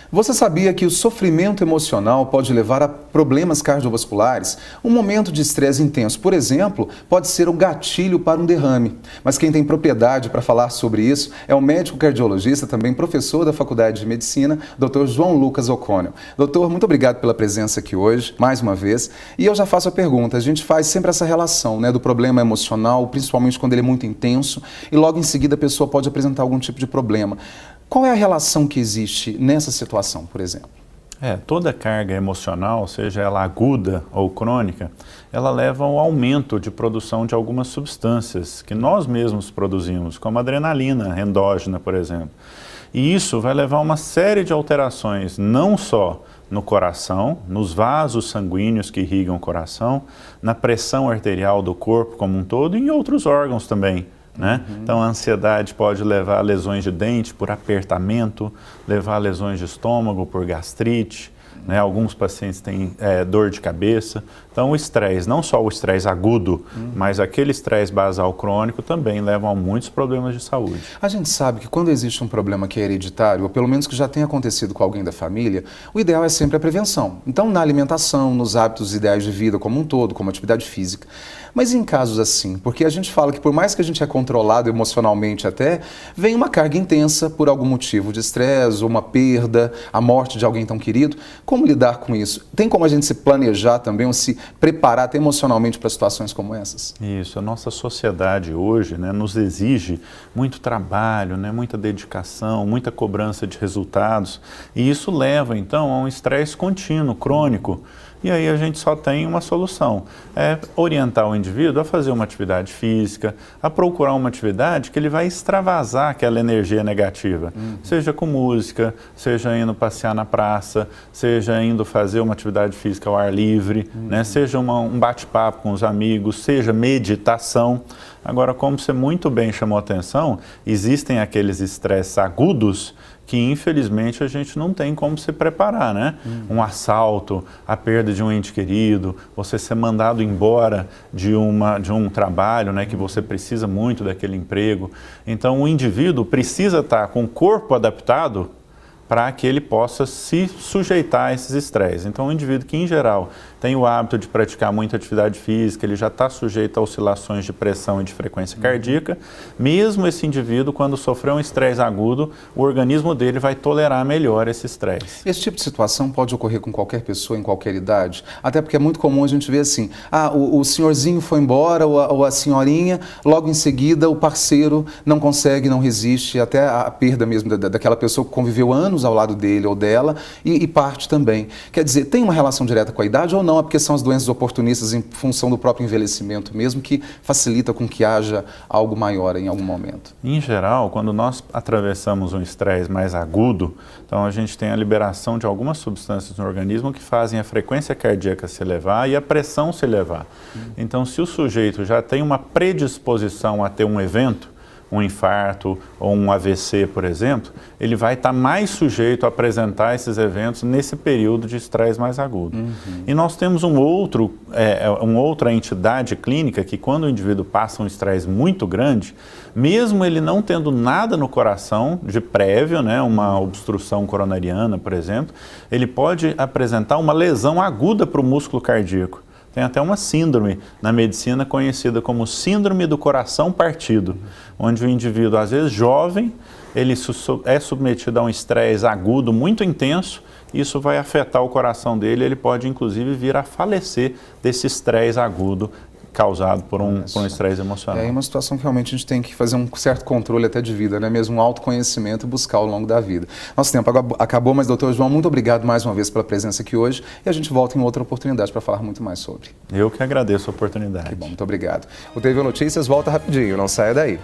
Você sabia que o sofrimento emocional pode levar a problemas cardiovasculares? Um momento de estresse intenso, por exemplo, pode ser o gatilho para um derrame. Mas quem tem propriedade para falar sobre isso é o médico cardiologista, também professor da Faculdade de Medicina, Dr. João Lucas O'Connell. Doutor, muito obrigado pela presença aqui hoje, mais uma vez. E eu já faço a pergunta, a gente faz sempre essa relação, do problema emocional, principalmente quando ele é muito intenso, e logo em seguida a pessoa pode apresentar algum tipo de problema. Qual é a relação que existe nessa situação, por exemplo? Toda carga emocional, seja ela aguda ou crônica, ela leva ao aumento de produção de algumas substâncias que nós mesmos produzimos, como a adrenalina endógena, por exemplo. E isso vai levar a uma série de alterações, não só no coração, nos vasos sanguíneos que irrigam o coração, na pressão arterial do corpo como um todo e em outros órgãos também. Então, a ansiedade pode levar a lesões de dente por apertamento, levar a lesões de estômago por gastrite, Alguns pacientes têm dor de cabeça. Então, o estresse, não só o estresse agudo, mas aquele estresse basal crônico também levam a muitos problemas de saúde. A gente sabe que quando existe um problema que é hereditário, ou pelo menos que já tenha acontecido com alguém da família, o ideal é sempre a prevenção. Então, na alimentação, nos hábitos ideais de vida como um todo, como atividade física. Mas em casos assim, porque a gente fala que por mais que a gente é controlado emocionalmente até, vem uma carga intensa por algum motivo de estresse, ou uma perda, a morte de alguém tão querido. Como lidar com isso? Tem como a gente se planejar também, ou se preparar até emocionalmente para situações como essas? Isso, a nossa sociedade hoje nos exige muito trabalho, muita dedicação, muita cobrança de resultados, e isso leva então a um estresse contínuo, crônico. E aí a gente só tem uma solução, é orientar o indivíduo a fazer uma atividade física, a procurar uma atividade que ele vai extravasar aquela energia negativa, seja com música, seja indo passear na praça, seja indo fazer uma atividade física ao ar livre, seja um bate-papo com os amigos, seja meditação. Agora, como você muito bem chamou a atenção, existem aqueles estresses agudos que infelizmente a gente não tem como se preparar, Um assalto, a perda de um ente querido, você ser mandado embora de um trabalho, que você precisa muito daquele emprego. Então o indivíduo precisa estar com o corpo adaptado para que ele possa se sujeitar a esses estresses. Então, o indivíduo que, em geral, tem o hábito de praticar muita atividade física, ele já está sujeito a oscilações de pressão e de frequência cardíaca, mesmo esse indivíduo, quando sofrer um estresse agudo, o organismo dele vai tolerar melhor esse estresse. Esse tipo de situação pode ocorrer com qualquer pessoa, em qualquer idade? Até porque é muito comum a gente ver assim, o senhorzinho foi embora, ou a senhorinha, logo em seguida o parceiro não consegue, não resiste, até a perda mesmo daquela pessoa que conviveu anos ao lado dele ou dela e parte também. Quer dizer, tem uma relação direta com a idade ou não? É porque são as doenças oportunistas em função do próprio envelhecimento mesmo que facilita com que haja algo maior em algum momento? Em geral, quando nós atravessamos um estresse mais agudo, então a gente tem a liberação de algumas substâncias no organismo que fazem a frequência cardíaca se elevar e a pressão se elevar. Então, se o sujeito já tem uma predisposição a ter um evento, um infarto ou um AVC, por exemplo, ele vai estar mais sujeito a apresentar esses eventos nesse período de estresse mais agudo. E nós temos uma outra entidade clínica que, quando o indivíduo passa um estresse muito grande, mesmo ele não tendo nada no coração de prévio, uma obstrução coronariana, por exemplo, ele pode apresentar uma lesão aguda para o músculo cardíaco. Tem até uma síndrome na medicina conhecida como síndrome do coração partido, onde o indivíduo, às vezes jovem, ele é submetido a um estresse agudo muito intenso, isso vai afetar o coração dele, ele pode inclusive vir a falecer desse estresse agudo causado por um estresse emocional. É uma situação que realmente a gente tem que fazer um certo controle até de vida, mesmo um autoconhecimento e buscar ao longo da vida. Nosso tempo acabou, mas doutor João, muito obrigado mais uma vez pela presença aqui hoje e a gente volta em outra oportunidade para falar muito mais sobre. Eu que agradeço a oportunidade. Que bom, muito obrigado. O TV Notícias volta rapidinho, não saia daí.